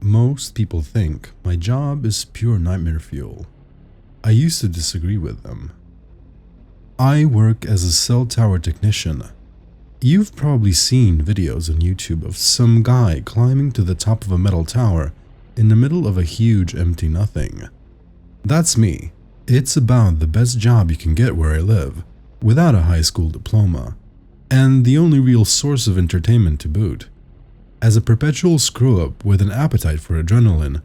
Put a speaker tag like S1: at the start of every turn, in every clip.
S1: most people think my job is pure nightmare fuel. I used to disagree with them. I work as a cell tower technician. You've probably seen videos on YouTube of some guy climbing to the top of a metal tower in the middle of a huge empty nothing. That's me. It's about the best job you can get where I live, without a high school diploma, and the only real source of entertainment to boot. As a perpetual screw-up with an appetite for adrenaline,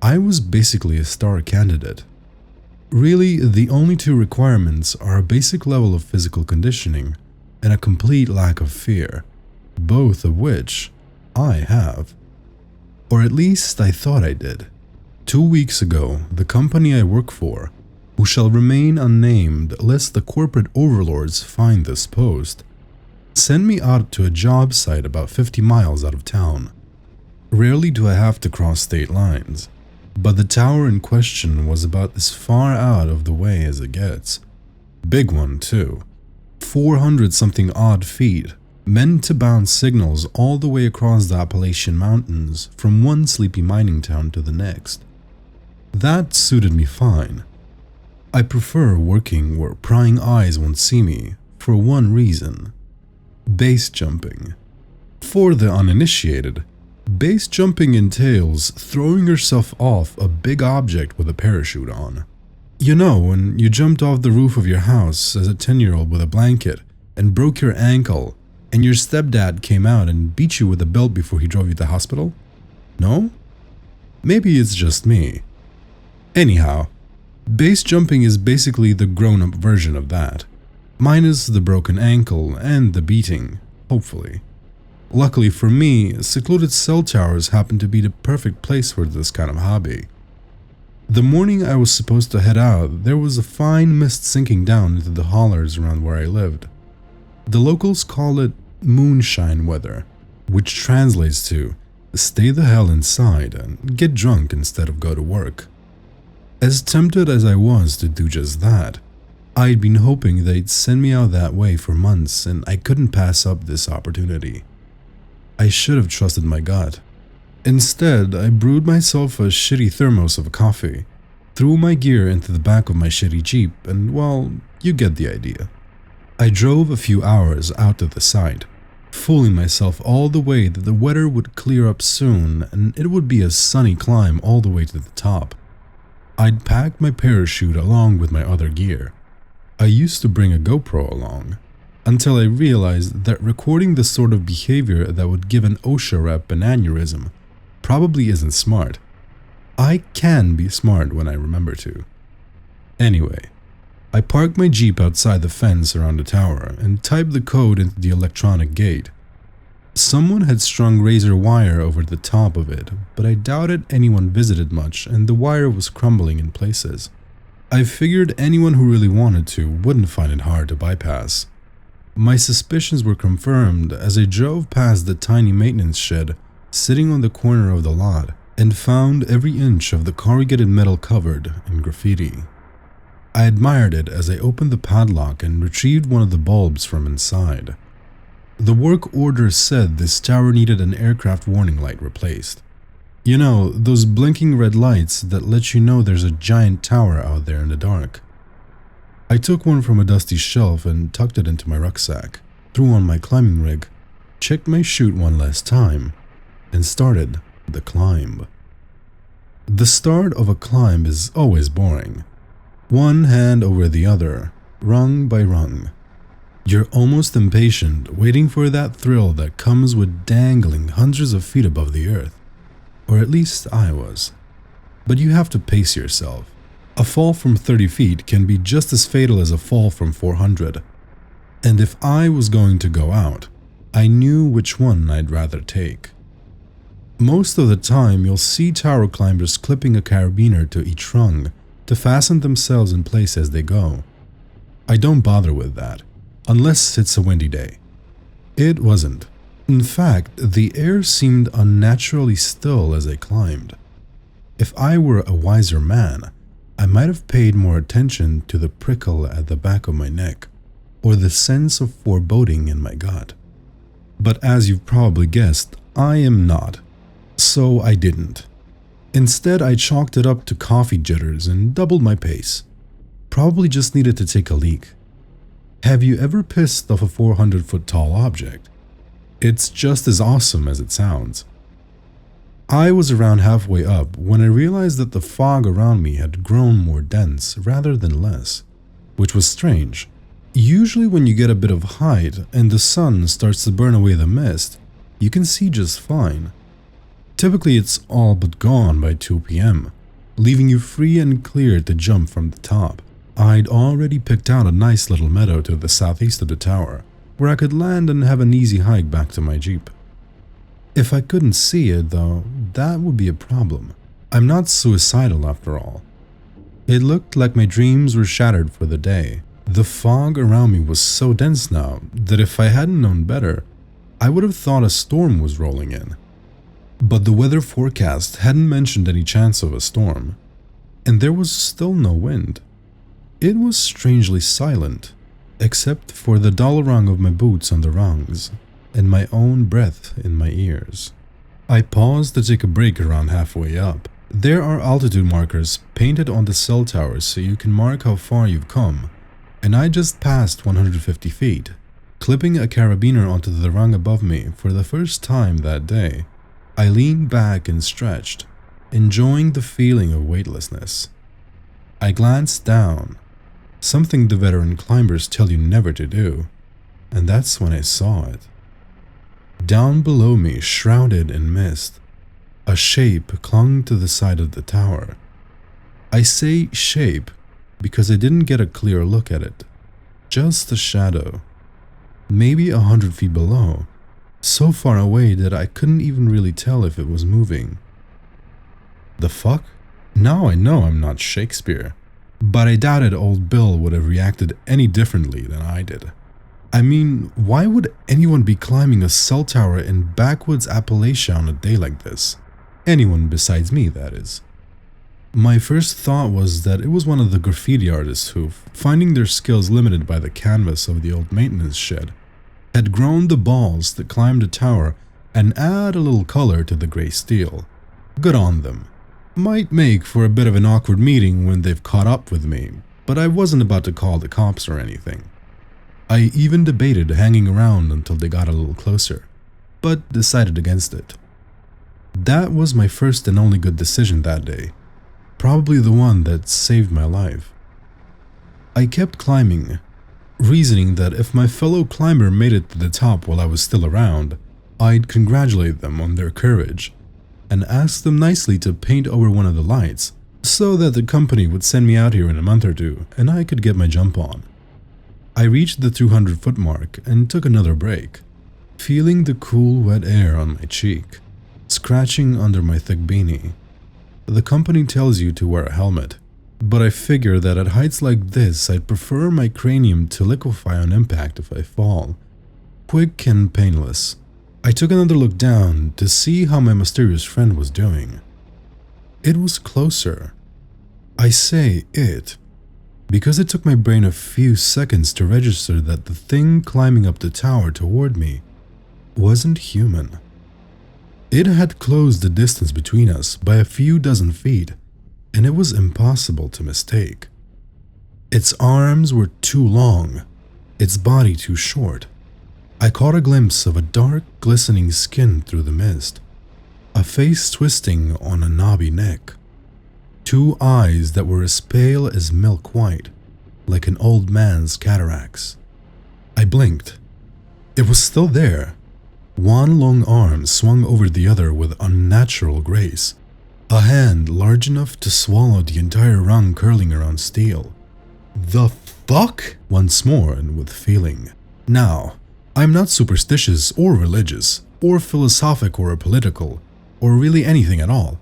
S1: I was basically a star candidate. Really, the only two requirements are a basic level of physical conditioning and a complete lack of fear, both of which I have. Or at least I thought I did. 2 weeks ago, the company I work for, who shall remain unnamed lest the corporate overlords find this post, sent me out to a job site about 50 miles out of town. Rarely do I have to cross state lines, but the tower in question was about as far out of the way as it gets. Big one too. 400-something odd feet, meant to bounce signals all the way across the Appalachian Mountains from one sleepy mining town to the next. That suited me fine. I prefer working where prying eyes won't see me for one reason: base jumping. For the uninitiated, base jumping entails throwing yourself off a big object with a parachute on. You know, when you jumped off the roof of your house as a 10-year-old with a blanket and broke your ankle, and your stepdad came out and beat you with a belt before he drove you to the hospital? No? Maybe it's just me. Anyhow, base jumping is basically the grown-up version of that, minus the broken ankle and the beating, hopefully. Luckily for me, secluded cell towers happen to be the perfect place for this kind of hobby. The morning I was supposed to head out, there was a fine mist sinking down into the hollers around where I lived. The locals call it moonshine weather, which translates to stay the hell inside and get drunk instead of go to work. As tempted as I was to do just that, I'd been hoping they'd send me out that way for months, and I couldn't pass up this opportunity. I should have trusted my gut. Instead, I brewed myself a shitty thermos of coffee, threw my gear into the back of my shitty Jeep, and well, you get the idea. I drove a few hours out to the site, fooling myself all the way that the weather would clear up soon and it would be a sunny climb all the way to the top. I'd packed my parachute along with my other gear. I used to bring a GoPro along, until I realized that recording the sort of behavior that would give an OSHA rep an aneurysm probably isn't smart. I can be smart when I remember to. Anyway, I parked my Jeep outside the fence around the tower and typed the code into the electronic gate. Someone had strung razor wire over the top of it, but I doubted anyone visited much and the wire was crumbling in places. I figured anyone who really wanted to wouldn't find it hard to bypass. My suspicions were confirmed as I drove past the tiny maintenance shed sitting on the corner of the lot and found every inch of the corrugated metal covered in graffiti. I admired it as I opened the padlock and retrieved one of the bulbs from inside. The work order said this tower needed an aircraft warning light replaced. You know, those blinking red lights that let you know there's a giant tower out there in the dark. I took one from a dusty shelf and tucked it into my rucksack, threw on my climbing rig, checked my chute one last time, and started the climb. The start of a climb is always boring. One hand over the other, rung by rung. You're almost impatient, waiting for that thrill that comes with dangling hundreds of feet above the earth. Or at least I was. But you have to pace yourself. A fall from 30 feet can be just as fatal as a fall from 400. And if I was going to go out, I knew which one I'd rather take. Most of the time, you'll see tower climbers clipping a carabiner to each rung to fasten themselves in place as they go. I don't bother with that, unless it's a windy day. It wasn't. In fact, the air seemed unnaturally still as I climbed. If I were a wiser man, I might have paid more attention to the prickle at the back of my neck, or the sense of foreboding in my gut. But as you've probably guessed, I am not. So I didn't. Instead, I chalked it up to coffee jitters and doubled my pace. Probably just needed to take a leak. Have you ever pissed off a 400-foot tall object? It's just as awesome as it sounds. I was around halfway up when I realized that the fog around me had grown more dense rather than less, which was strange. Usually when you get a bit of height and the sun starts to burn away the mist, you can see just fine. Typically it's all but gone by 2 p.m., leaving you free and clear to jump from the top. I'd already picked out a nice little meadow to the southeast of the tower, where I could land and have an easy hike back to my jeep. If I couldn't see it, though, that would be a problem. I'm not suicidal after all. It looked like my dreams were shattered for the day. The fog around me was so dense now that if I hadn't known better, I would have thought a storm was rolling in. But the weather forecast hadn't mentioned any chance of a storm, and there was still no wind. It was strangely silent, except for the dull rung of my boots on the rungs and my own breath in my ears. I paused to take a break around halfway up. There are altitude markers painted on the cell towers so you can mark how far you've come, and I just passed 150 feet, clipping a carabiner onto the rung above me for the first time that day. I leaned back and stretched, enjoying the feeling of weightlessness. I glanced down, something the veteran climbers tell you never to do, and that's when I saw it. Down below me, shrouded in mist, a shape clung to the side of the tower. I say shape because I didn't get a clear look at it, just a shadow, maybe 100 feet below, so far away that I couldn't even really tell if it was moving. The fuck? Now I know I'm not Shakespeare, but I doubted old Bill would have reacted any differently than I did. I mean, why would anyone be climbing a cell tower in backwoods Appalachia on a day like this? Anyone besides me, that is. My first thought was that it was one of the graffiti artists who, finding their skills limited by the canvas of the old maintenance shed, had grown the balls to climb the tower and add a little color to the gray steel. Good on them. Might make for a bit of an awkward meeting when they've caught up with me, but I wasn't about to call the cops or anything. I even debated hanging around until they got a little closer, but decided against it. That was my first and only good decision that day, probably the one that saved my life. I kept climbing, reasoning that if my fellow climber made it to the top while I was still around, I'd congratulate them on their courage and ask them nicely to paint over one of the lights so that the company would send me out here in a month or two and I could get my jump on. I reached the 200-foot mark and took another break, feeling the cool, wet air on my cheek, scratching under my thick beanie. The company tells you to wear a helmet, but I figure that at heights like this I'd prefer my cranium to liquefy on impact if I fall. Quick and painless. I took another look down to see how my mysterious friend was doing. It was closer. I say it, because it took my brain a few seconds to register that the thing climbing up the tower toward me wasn't human. It had closed the distance between us by a few dozen feet, and it was impossible to mistake. Its arms were too long, its body too short. I caught a glimpse of a dark, glistening skin through the mist, a face twisting on a knobby neck, two eyes that were as pale as milk white, like an old man's cataracts. I blinked. It was still there. One long arm swung over the other with unnatural grace, a hand large enough to swallow the entire rung curling around steel. The fuck? Once more and with feeling. Now, I'm not superstitious or religious, or philosophic or political, or really anything at all.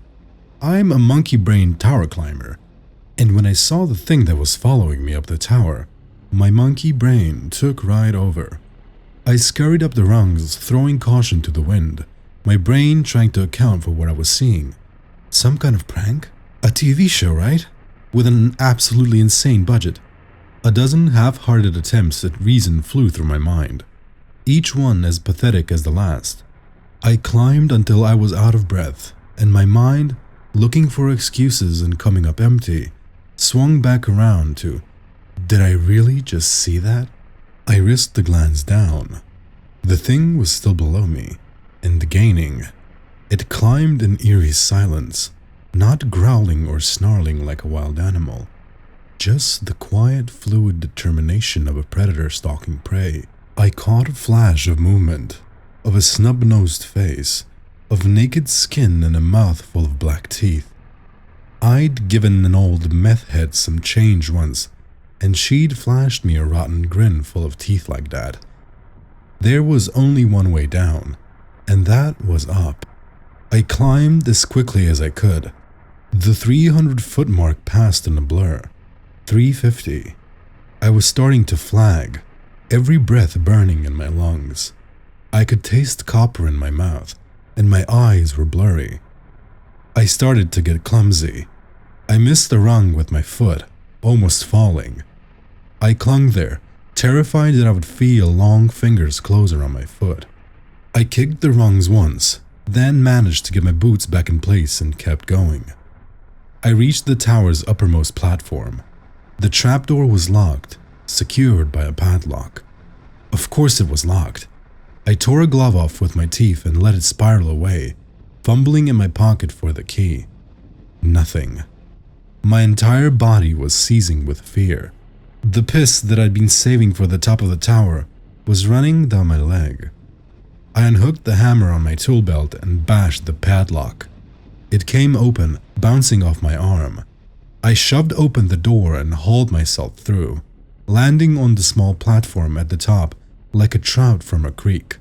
S1: I'm a monkey-brained tower climber, and when I saw the thing that was following me up the tower, my monkey brain took right over. I scurried up the rungs, throwing caution to the wind, my brain trying to account for what I was seeing. Some kind of prank? A TV show, right? With an absolutely insane budget. A dozen half-hearted attempts at reason flew through my mind, each one as pathetic as the last. I climbed until I was out of breath, and my mind looking for excuses and coming up empty, swung back around to, did I really just see that? I risked a glance down. The thing was still below me, and gaining. It climbed in eerie silence, not growling or snarling like a wild animal, just the quiet, fluid determination of a predator stalking prey. I caught a flash of movement, of a snub-nosed face, of naked skin and a mouth full of black teeth. I'd given an old meth head some change once, and she'd flashed me a rotten grin full of teeth like that. There was only one way down, and that was up. I climbed as quickly as I could. The 300-foot mark passed in a blur. 350. I was starting to flag, every breath burning in my lungs. I could taste copper in my mouth, and my eyes were blurry. I started to get clumsy. I missed the rung with my foot, almost falling. I clung there, terrified that I would feel long fingers close around my foot. I kicked the rungs once, then managed to get my boots back in place and kept going. I reached the tower's uppermost platform. The trapdoor was locked, secured by a padlock. Of course it was locked. I tore a glove off with my teeth and let it spiral away, fumbling in my pocket for the key. Nothing. My entire body was seizing with fear. The piss that I'd been saving for the top of the tower was running down my leg. I unhooked the hammer on my tool belt and bashed the padlock. It came open, bouncing off my arm. I shoved open the door and hauled myself through, landing on the small platform at the top like a trout from a creek.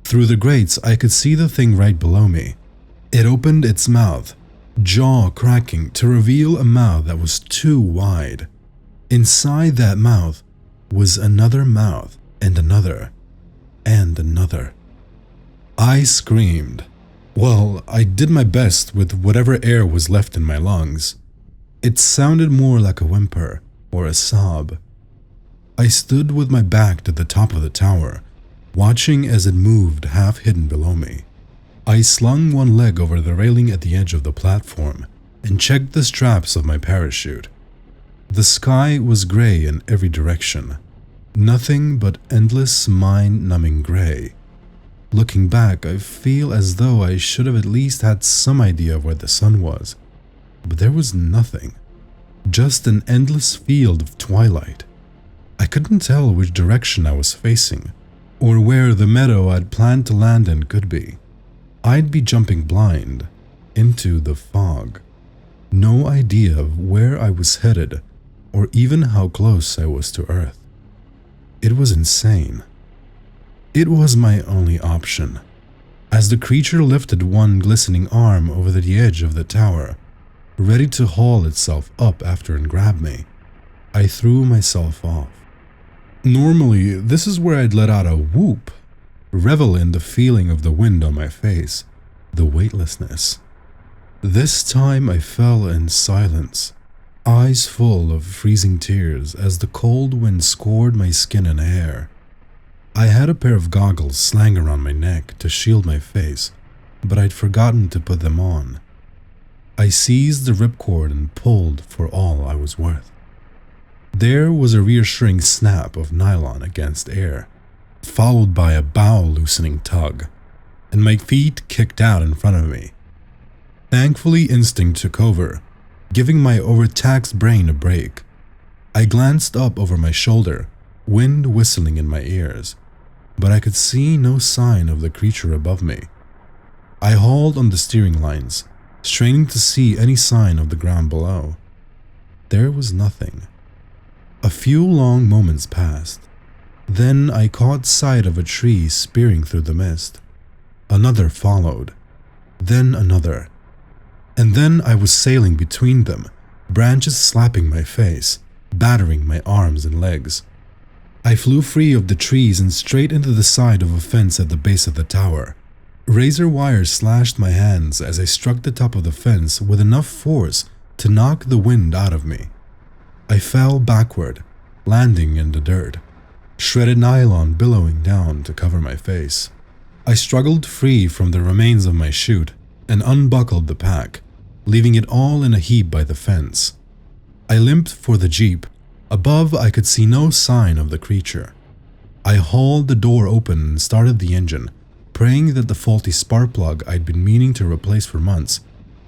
S1: Through the grates, I could see the thing right below me. It opened its mouth, jaw cracking to reveal a mouth that was too wide. Inside that mouth was another mouth and another and another. I screamed. Well, I did my best with whatever air was left in my lungs. It sounded more like a whimper or a sob. I stood with my back to the top of the tower, watching as it moved half hidden below me. I slung one leg over the railing at the edge of the platform and checked the straps of my parachute. The sky was gray in every direction, nothing but endless mind-numbing gray. Looking back, I feel as though I should have at least had some idea of where the sun was, but there was nothing, just an endless field of twilight. I couldn't tell which direction I was facing, or where the meadow I'd planned to land in could be. I'd be jumping blind into the fog. No idea of where I was headed, or even how close I was to Earth. It was insane. It was my only option. As the creature lifted one glistening arm over the edge of the tower, ready to haul itself up after and grab me, I threw myself off. Normally, this is where I'd let out a whoop, revel in the feeling of the wind on my face, the weightlessness. This time I fell in silence, eyes full of freezing tears as the cold wind scored my skin and hair. I had a pair of goggles slung around my neck to shield my face, but I'd forgotten to put them on. I seized the ripcord and pulled for all I was worth. There was a reassuring snap of nylon against air, followed by a bow-loosening tug, and my feet kicked out in front of me. Thankfully, instinct took over, giving my overtaxed brain a break. I glanced up over my shoulder, wind whistling in my ears, but I could see no sign of the creature above me. I hauled on the steering lines, straining to see any sign of the ground below. There was nothing. A few long moments passed. Then I caught sight of a tree spearing through the mist. Another followed. Then another. And then I was sailing between them, branches slapping my face, battering my arms and legs. I flew free of the trees and straight into the side of a fence at the base of the tower. Razor wires slashed my hands as I struck the top of the fence with enough force to knock the wind out of me. I fell backward, landing in the dirt, shredded nylon billowing down to cover my face. I struggled free from the remains of my chute and unbuckled the pack, leaving it all in a heap by the fence. I limped for the Jeep. Above, I could see no sign of the creature. I hauled the door open and started the engine, praying that the faulty spark plug I'd been meaning to replace for months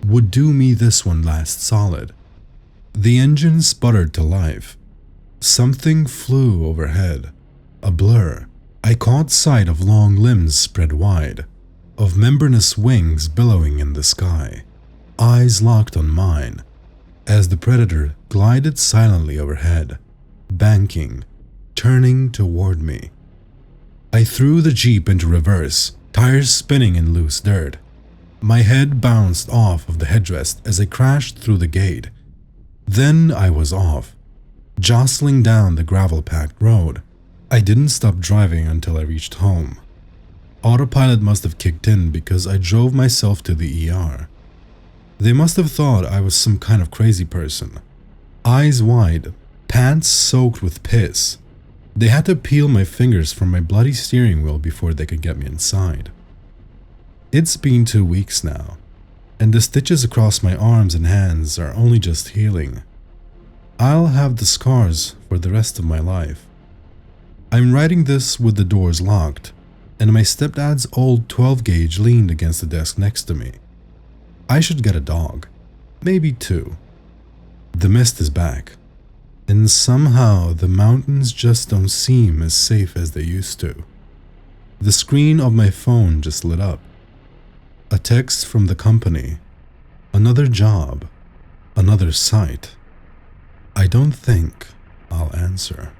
S1: would do me this one last solid. The engine sputtered to life. Something flew overhead. A blur. I caught sight of long limbs spread wide, of membranous wings billowing in the sky. Eyes locked on mine, as the predator glided silently overhead, banking, turning toward me. I threw the Jeep into reverse, tires spinning in loose dirt. My head bounced off of the headrest as I crashed through the gate. Then I was off, jostling down the gravel-packed road. I didn't stop driving until I reached home. Autopilot must have kicked in because I drove myself to the ER. They must have thought I was some kind of crazy person. Eyes wide, pants soaked with piss. They had to peel my fingers from my bloody steering wheel before they could get me inside. It's been 2 weeks now, and the stitches across my arms and hands are only just healing. I'll have the scars for the rest of my life. I'm writing this with the doors locked, and my stepdad's old 12-gauge leaned against the desk next to me. I should get a dog, maybe 2. The mist is back, and somehow the mountains just don't seem as safe as they used to. The screen of my phone just lit up. A text from the company. Another job. Another site. I don't think I'll answer.